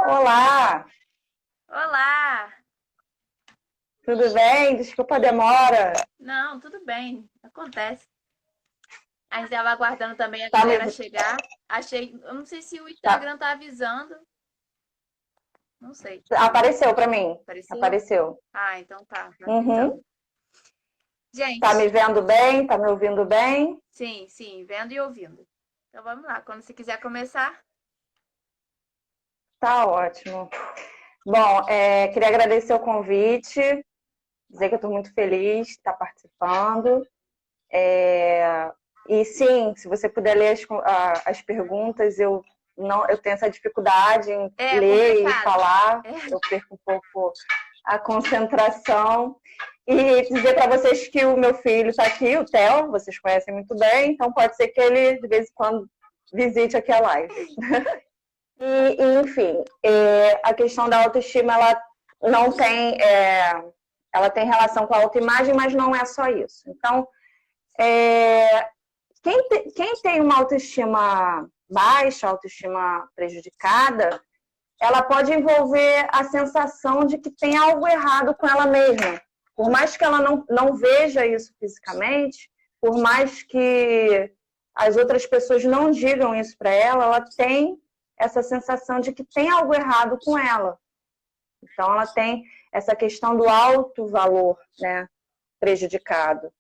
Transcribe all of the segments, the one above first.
Olá, Olá! tudo bem? Desculpa a demora. Não, tudo bem, acontece. A gente estava aguardando também a Tá me... galera chegar. Eu não sei se o tá- Instagram tá avisando, não sei. Apareceu para mim. Apareceu? Apareceu. Ah, então tá avisando. Uhum. Tá me Gente, vendo bem? Tá me ouvindo bem? sim, vendo e ouvindo. Então vamos lá, quando você quiser começar. Tá ótimo. Bom, queria agradecer o convite, dizer que eu estou muito feliz de estar participando. E sim, se você puder ler as perguntas, eu tenho essa dificuldade em É ler e complicado. falar, É. eu perco um pouco a concentração. E dizer para vocês que o meu filho está aqui, o Theo, vocês conhecem muito bem, então pode ser que ele, de vez em quando, visite aqui a live. Enfim, a questão da autoestima, ela não tem, ela tem relação com a autoimagem, mas não é só isso. Então, quem tem uma autoestima baixa, autoestima prejudicada, ela pode envolver a sensação de que tem algo errado com ela mesma. Por mais que ela não veja isso fisicamente, por mais que as outras pessoas não digam isso para ela tem essa sensação de que tem algo errado com ela. Então, ela tem essa questão do alto valor, né, prejudicado.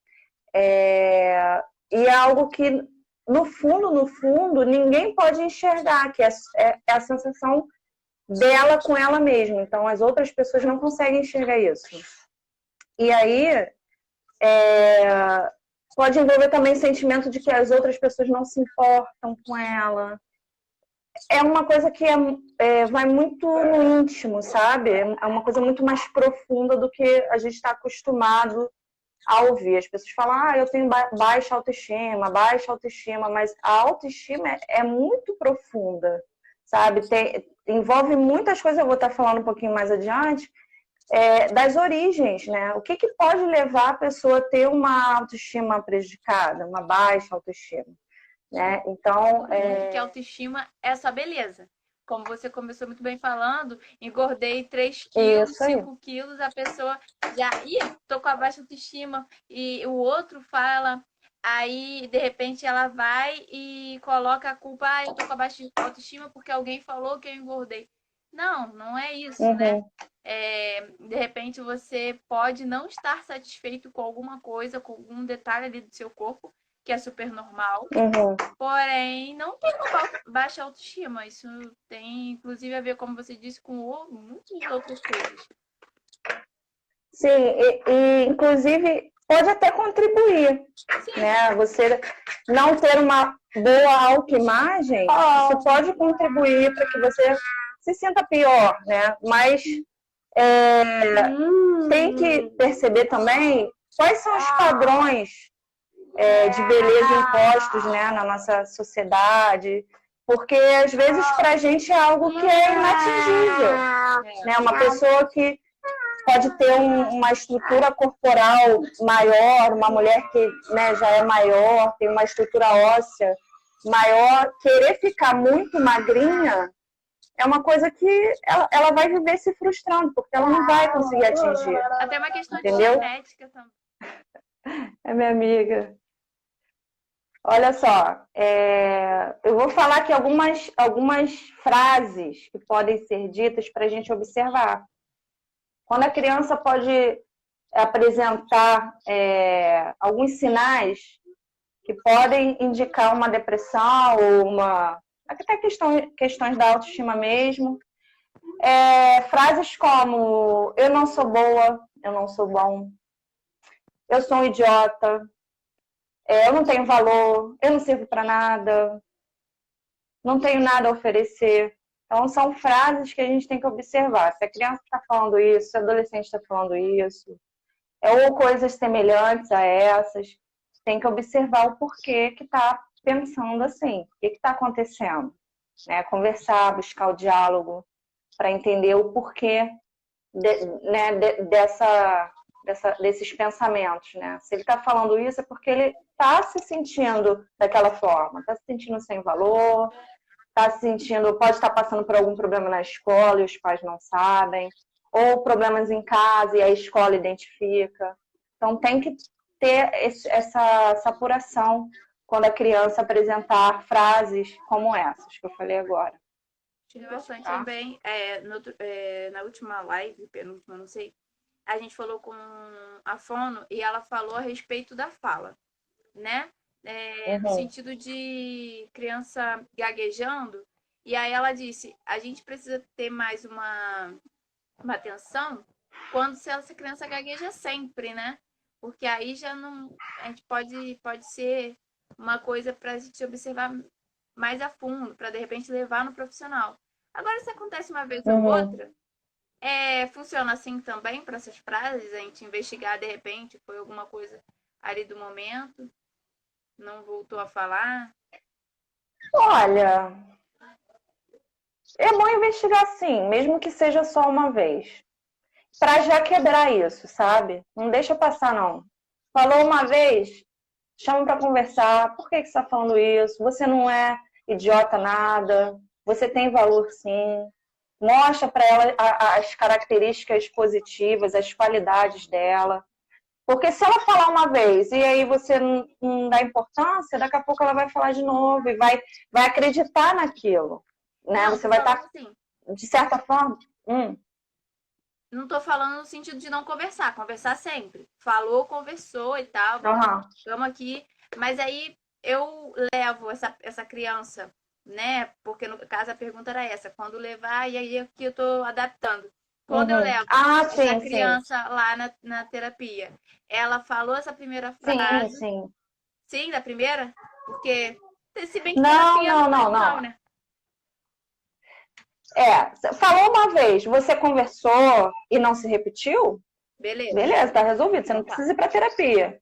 E é algo que, no fundo, ninguém pode enxergar, que é a sensação dela com ela mesma. Então, as outras pessoas não conseguem enxergar isso. E aí, pode envolver também o sentimento de que as outras pessoas não se importam com ela. É uma coisa que vai muito no íntimo, sabe? É uma coisa muito mais profunda do que a gente está acostumado a ouvir. As pessoas falam, eu tenho baixa autoestima, mas a autoestima é muito profunda, sabe? Envolve muitas coisas, eu vou estar falando um pouquinho mais adiante, das origens, né? O que pode levar a pessoa a ter uma autoestima prejudicada, uma baixa autoestima, né? Então, Todo mundo que autoestima é só beleza. Como você começou muito bem falando, engordei 3 quilos, isso aí. 5 quilos, a pessoa já, tô com a baixa autoestima. E o outro fala, aí de repente ela vai e coloca a culpa, eu tô com a baixa autoestima porque alguém falou que eu engordei. Não, não é isso, né? Uhum. De repente você pode não estar satisfeito com alguma coisa, com algum detalhe ali do seu corpo, que é super normal. Uhum. Porém, não tem uma baixa autoestima. Isso tem, inclusive, a ver, como você disse, com muitas outras coisas. Sim, inclusive pode até contribuir, Sim. né? Você não ter uma boa autoimagem, isso pode contribuir para que você se sinta pior, né? Mas tem que perceber também quais são os padrões de beleza impostos, né, na nossa sociedade, porque às vezes para a gente é algo que é inatingível, né? Uma pessoa que pode ter uma estrutura corporal maior, uma mulher que, né, já é maior, tem uma estrutura óssea maior, querer ficar muito magrinha é uma coisa que ela vai viver se frustrando, porque ela não vai conseguir atingir. Até uma questão de Entendeu? genética também. É minha amiga. Olha só, eu vou falar aqui algumas frases que podem ser ditas para a gente observar. Quando a criança pode apresentar alguns sinais que podem indicar uma depressão ou até questões da autoestima mesmo. Frases como eu não sou boa, eu não sou bom, eu sou um idiota, eu não tenho valor, eu não sirvo para nada, não tenho nada a oferecer. Então, são frases que a gente tem que observar. Se a criança está falando isso, se o adolescente está falando isso, ou coisas semelhantes a essas, tem que observar o porquê que está pensando assim, o que está acontecendo. Né? Conversar, buscar o diálogo, para entender o porquê desses pensamentos. Né? Se ele está falando isso, é porque ele está se sentindo daquela forma, está se sentindo sem valor, está se sentindo, pode estar passando por algum problema na escola e os pais não sabem, ou problemas em casa e a escola identifica. Então, tem que ter essa apuração quando a criança apresentar frases como essas que eu falei agora. Tive bastante também. Na última live, penúltima, não sei, a gente falou com a fono e ela falou a respeito da fala, né? No sentido de criança gaguejando. E aí ela disse, a gente precisa ter mais uma atenção quando se essa criança gagueja sempre, né? Porque aí já não. A gente pode ser uma coisa para a gente observar mais a fundo, para de repente levar no profissional. Agora, se acontece uma vez ou outra, funciona assim também para essas frases, a gente investigar de repente, foi alguma coisa ali do momento, não voltou a falar. Olha, é bom investigar sim, mesmo que seja só uma vez. Para já quebrar isso, sabe? Não deixa passar, não. Falou uma vez, chama para conversar. Por que você está falando isso? Você não é idiota nada. Você tem valor sim. Mostra para ela as características positivas, as qualidades dela. Porque se ela falar uma vez e aí você não dá importância, daqui a pouco ela vai falar de novo e vai acreditar naquilo. Né? Não, você vai estar, assim, de certa forma... Não tô falando no sentido de não conversar sempre. Falou, conversou e tal, vamos aqui. Mas aí eu levo essa criança, né? Porque no caso a pergunta era essa, quando levar, e aí aqui eu tô adaptando. Quando eu levo essa criança lá na terapia, ela falou essa primeira frase. Sim. Sim, da primeira? Porque se bem que não, terapia não, né? Falou uma vez, você conversou e não se repetiu? Beleza, tá resolvido. Você não precisa ir para terapia.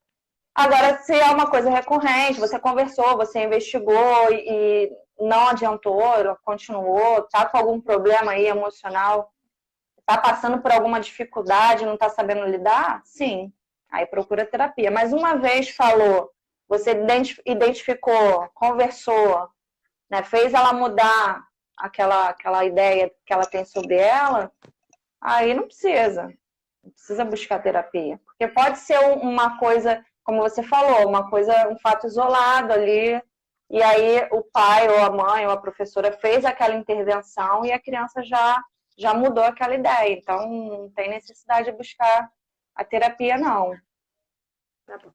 Agora, se é uma coisa recorrente, você conversou, você investigou e não adiantou, continuou, tá com algum problema aí emocional, tá passando por alguma dificuldade, não tá sabendo lidar? Sim, aí procura terapia. Mas uma vez falou, você identificou, conversou, né, fez ela mudar aquela ideia que ela tem sobre ela, aí não precisa buscar terapia. Porque pode ser uma coisa, como você falou, um fato isolado ali, e aí o pai ou a mãe ou a professora fez aquela intervenção e a criança já mudou aquela ideia. Então não tem necessidade de buscar a terapia, não. Tá bom.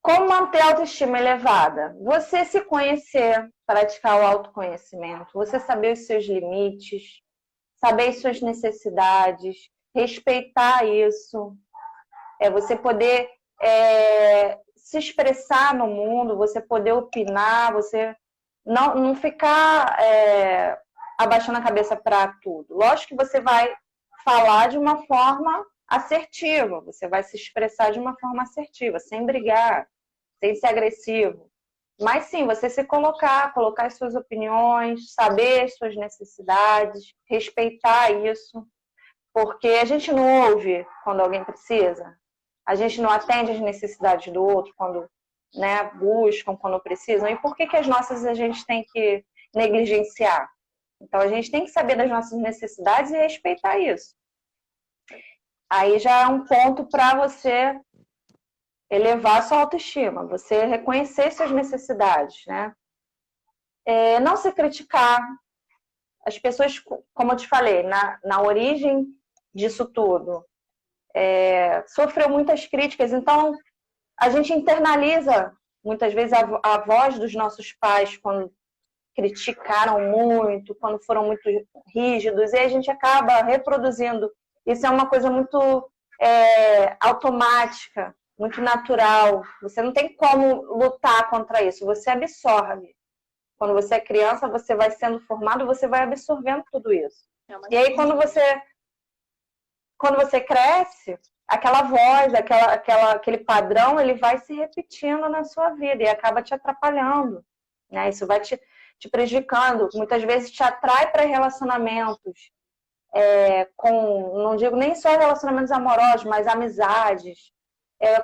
Como manter a autoestima elevada? Você se conhecer, praticar o autoconhecimento, você saber os seus limites, saber as suas necessidades, respeitar isso, você poder se expressar no mundo, você poder opinar, você não ficar abaixando a cabeça para tudo. Lógico que você vai falar de uma forma assertiva, você vai se expressar de uma forma assertiva, sem brigar, sem ser agressivo. Mas sim, você se colocar as suas opiniões, saber as suas necessidades, respeitar isso. Porque a gente não ouve quando alguém precisa, a gente não atende as necessidades do outro quando buscam, quando precisam. E por que as nossas a gente tem que negligenciar? Então a gente tem que saber das nossas necessidades e respeitar isso. Aí já é um ponto para você elevar a sua autoestima, você reconhecer suas necessidades, né? Não se criticar. As pessoas, como eu te falei, na origem disso tudo, sofreu muitas críticas, então a gente internaliza muitas vezes a voz dos nossos pais quando criticaram muito, quando foram muito rígidos, e a gente acaba reproduzindo. Isso é uma coisa muito automática, muito natural. Você não tem como lutar contra isso, você absorve. Quando você é criança, você vai sendo formado, você vai absorvendo tudo isso. E aí, quando você cresce, aquela voz, aquele padrão, ele vai se repetindo na sua vida e acaba te atrapalhando, né? Isso vai te prejudicando. Muitas vezes te atrai para relacionamentos não digo nem só relacionamentos amorosos, mas amizades,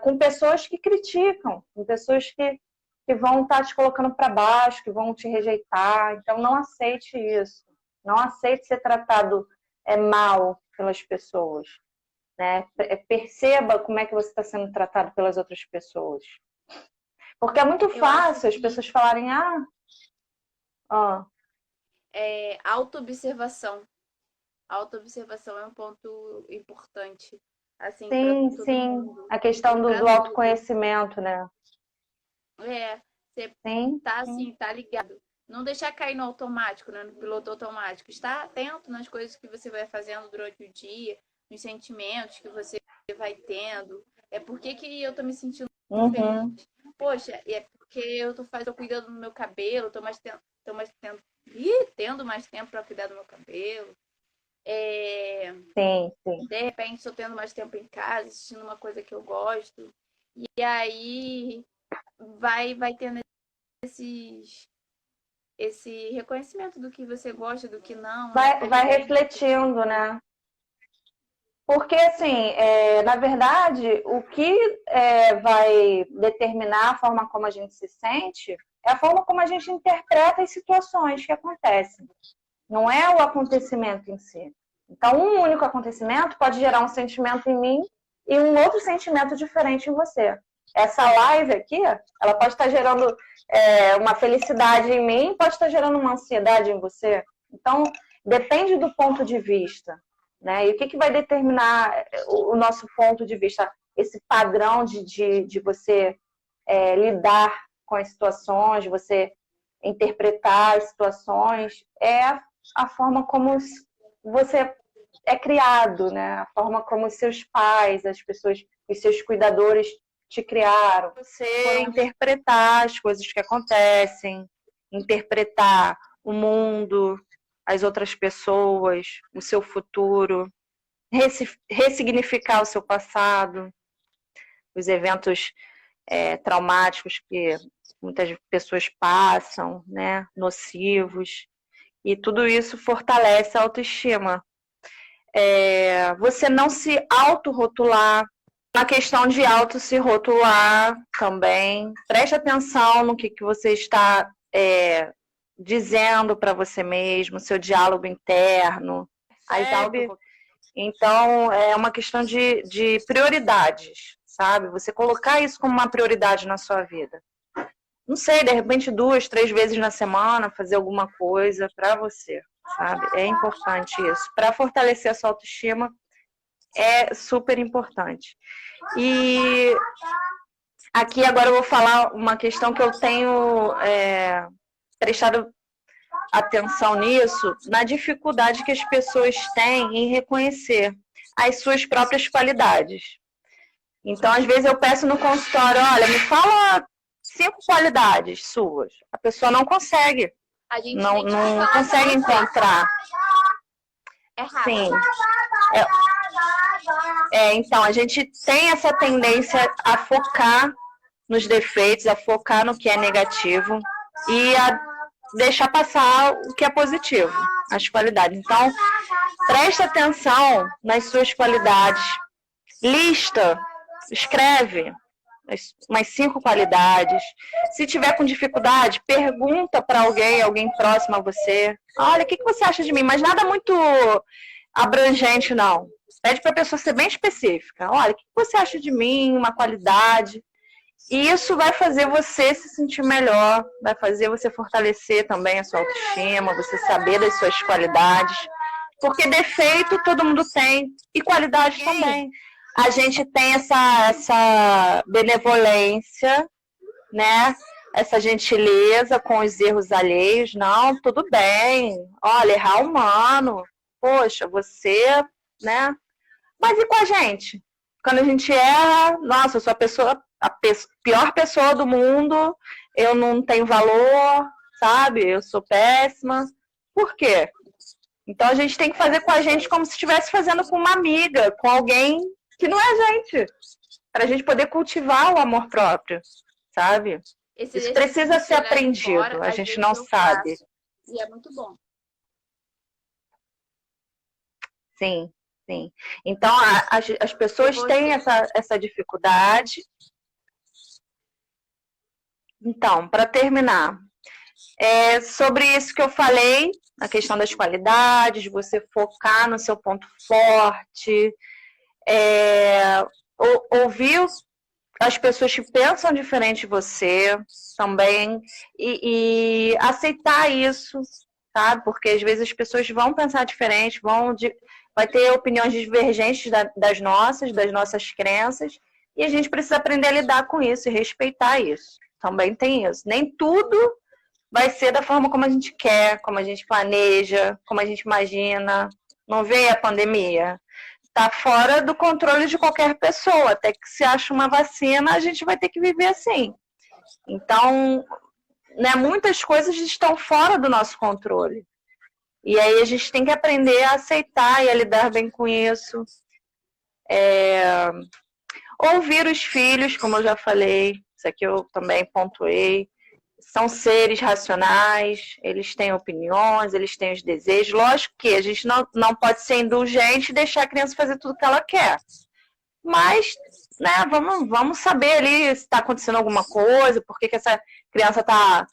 com pessoas que criticam, com pessoas que que vão estar te colocando para baixo, que vão te rejeitar. Então, não aceite isso. Não aceite ser tratado mal pelas pessoas, né? Perceba como é que você está sendo tratado pelas outras pessoas. Porque é muito fácil as pessoas falarem, Autoobservação. Autoobservação é um ponto importante. Assim, sim, todo sim. mundo. A questão do autoconhecimento, né? Você Sim, tá sim. assim, tá ligado. Não deixar cair no automático, né? No piloto automático. Estar atento nas coisas que você vai fazendo durante o dia, nos sentimentos que você vai tendo. É por que eu tô me sentindo feliz. Poxa, é porque eu tô cuidando do meu cabelo, tendo mais tempo para cuidar do meu cabelo. Sim, sim. De repente, estou tendo mais tempo em casa, assistindo uma coisa que eu gosto. E aí vai tendo esse reconhecimento do que você gosta, do que não. Vai refletindo, né? Porque, assim, na verdade, o que vai determinar a forma como a gente se sente é a forma como a gente interpreta as situações que acontecem. Não é o acontecimento em si. Então, um único acontecimento pode gerar um sentimento em mim e um outro sentimento diferente em você. Essa live aqui, ela pode estar gerando uma felicidade em mim, pode estar gerando uma ansiedade em você. Então, depende do ponto de vista, né? E o que vai determinar o nosso ponto de vista? Esse padrão de você lidar com as situações, de você interpretar as situações, é a forma como você é criado, né? A forma como os seus pais, as pessoas, os seus cuidadores te criaram. Você interpretar as coisas que acontecem, interpretar o mundo, as outras pessoas, o seu futuro, ressignificar o seu passado, os eventos traumáticos que muitas pessoas passam, né? Nocivos. E tudo isso fortalece a autoestima. Você não se autorrotular, a questão de auto se rotular também. Preste atenção no que você está dizendo para você mesmo, seu diálogo interno. Então, é uma questão de prioridades, sabe? Você colocar isso como uma prioridade na sua vida. Não sei, de repente 2, 3 vezes na semana, fazer alguma coisa para você, sabe? É importante isso. Para fortalecer a sua autoestima, é super importante. E aqui agora eu vou falar uma questão que eu tenho prestado atenção nisso, na dificuldade que as pessoas têm em reconhecer as suas próprias qualidades. Então, às vezes eu peço no consultório, olha, me fala 5 qualidades suas. A pessoa não consegue. Não consegue encontrar. Sim. Então, a gente tem essa tendência a focar nos defeitos, a focar no que é negativo e a deixar passar o que é positivo, as qualidades. Então, preste atenção nas suas qualidades. Lista, escreve umas 5 qualidades. Se tiver com dificuldade, pergunta para alguém próximo a você. Olha, o que você acha de mim? Mas nada muito abrangente, não. Pede para a pessoa ser bem específica. Olha, o que você acha de mim? Uma qualidade. E isso vai fazer você se sentir melhor, vai fazer você fortalecer também a sua autoestima, você saber das suas qualidades. Porque defeito todo mundo tem, e qualidade também. A gente tem essa benevolência, né? Essa gentileza com os erros alheios. Não, tudo bem. Olha, errar humano. Poxa, você, né? Mas e com a gente? Quando a gente erra, nossa, eu sou a pior pessoa do mundo, eu não tenho valor, sabe? Eu sou péssima. Por quê? Então a gente tem que fazer com a gente como se estivesse fazendo com uma amiga, com alguém que não é a gente. Para a gente poder cultivar o amor próprio, sabe? Isso precisa ser aprendido, fora, a gente não sabe. E é muito bom. Sim, sim. Então as pessoas têm essa dificuldade. Então, para terminar, sobre isso que eu falei, a questão das qualidades, você focar no seu ponto forte, ouvir as pessoas que pensam diferente de você também e aceitar isso, sabe? Porque às vezes as pessoas vão pensar diferente, vai ter opiniões divergentes das nossas crenças, e a gente precisa aprender a lidar com isso e respeitar isso. Também tem isso. Nem tudo vai ser da forma como a gente quer, como a gente planeja, como a gente imagina. Não vê a pandemia? Está fora do controle de qualquer pessoa. Até que se acha uma vacina, a gente vai ter que viver assim. Então, né, muitas coisas estão fora do nosso controle. E aí a gente tem que aprender a aceitar e a lidar bem com isso. Ouvir os filhos, como eu já falei, isso aqui eu também pontuei. São seres racionais, eles têm opiniões, eles têm os desejos. Lógico que a gente não pode ser indulgente e deixar a criança fazer tudo que ela quer. Mas, né, vamos saber ali se está acontecendo alguma coisa, por que essa criança está,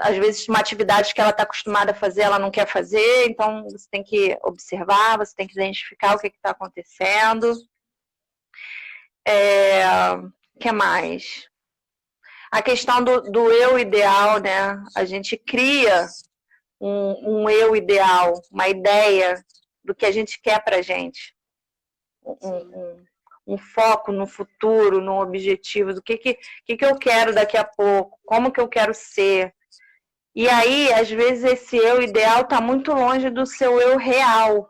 às vezes, uma atividade que ela está acostumada a fazer, ela não quer fazer. Então, você tem que observar, você tem que identificar o que está acontecendo. O que mais? A questão do eu ideal, né? A gente cria um eu ideal, uma ideia do que a gente quer pra gente. Um foco no futuro, no objetivo, do que eu quero daqui a pouco, como que eu quero ser. E aí, às vezes, esse eu ideal está muito longe do seu eu real.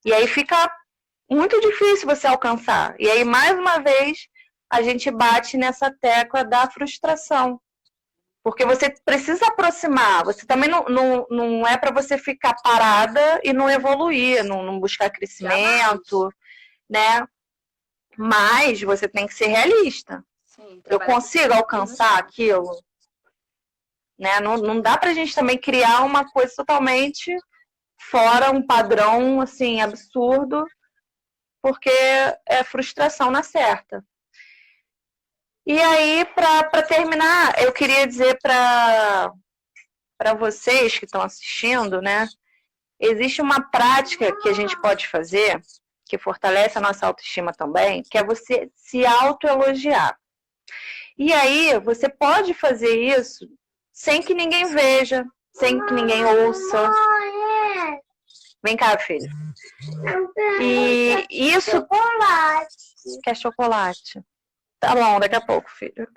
E aí fica muito difícil você alcançar. E aí, mais uma vez, a gente bate nessa tecla da frustração. Porque você precisa aproximar. Você também não é para você ficar parada e não evoluir, não buscar crescimento, né? Mas você tem que ser realista. Sim, eu consigo alcançar aquilo? Né? Não dá pra gente também criar uma coisa totalmente fora, um padrão assim, absurdo, porque é frustração na certa. E aí, para terminar, eu queria dizer para vocês que estão assistindo, né? Existe uma prática que a gente pode fazer, que fortalece a nossa autoestima também, que é você se autoelogiar. E aí, você pode fazer isso sem que ninguém veja, sem que ninguém ouça. Vem cá, filho. E isso... Chocolate. Quer chocolate? Tá bom, daqui a pouco, filho.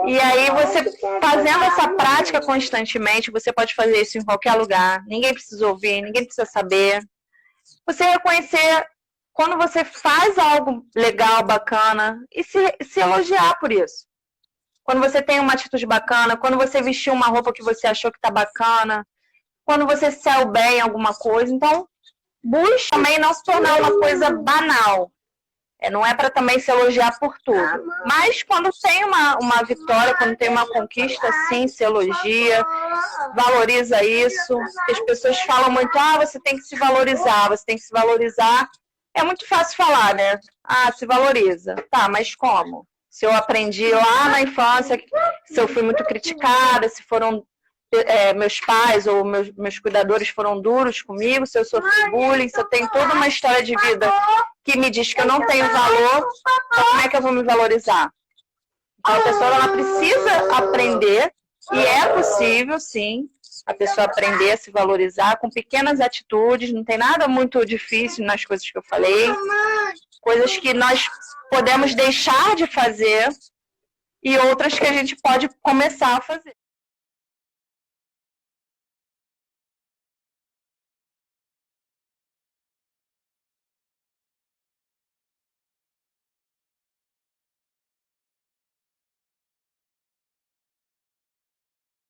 E aí, você fazendo essa prática constantemente, você pode fazer isso em qualquer lugar. Ninguém precisa ouvir, ninguém precisa saber. Você reconhecer quando você faz algo legal, bacana, e se elogiar por isso. Quando você tem uma atitude bacana, quando você vestiu uma roupa que você achou que tá bacana, quando você saiu bem em alguma coisa. Então, busque também não se tornar uma coisa banal. Não é para também se elogiar por tudo. Mas quando tem uma vitória, quando tem uma conquista, sim, se elogia, valoriza isso. As pessoas falam muito, você tem que se valorizar, você tem que se valorizar. É muito fácil falar, né? Se valoriza. Tá, mas como? Se eu aprendi lá na infância, se eu fui muito criticada, se foram meus pais ou meus cuidadores foram duros comigo, se eu sofri bullying, se eu tenho toda uma história de vida que me diz que eu não tenho valor, então como é que eu vou me valorizar? Então a pessoa ela precisa aprender, e é possível, sim, a pessoa aprender a se valorizar com pequenas atitudes, não tem nada muito difícil nas coisas que eu falei, coisas que nós podemos deixar de fazer e outras que a gente pode começar a fazer.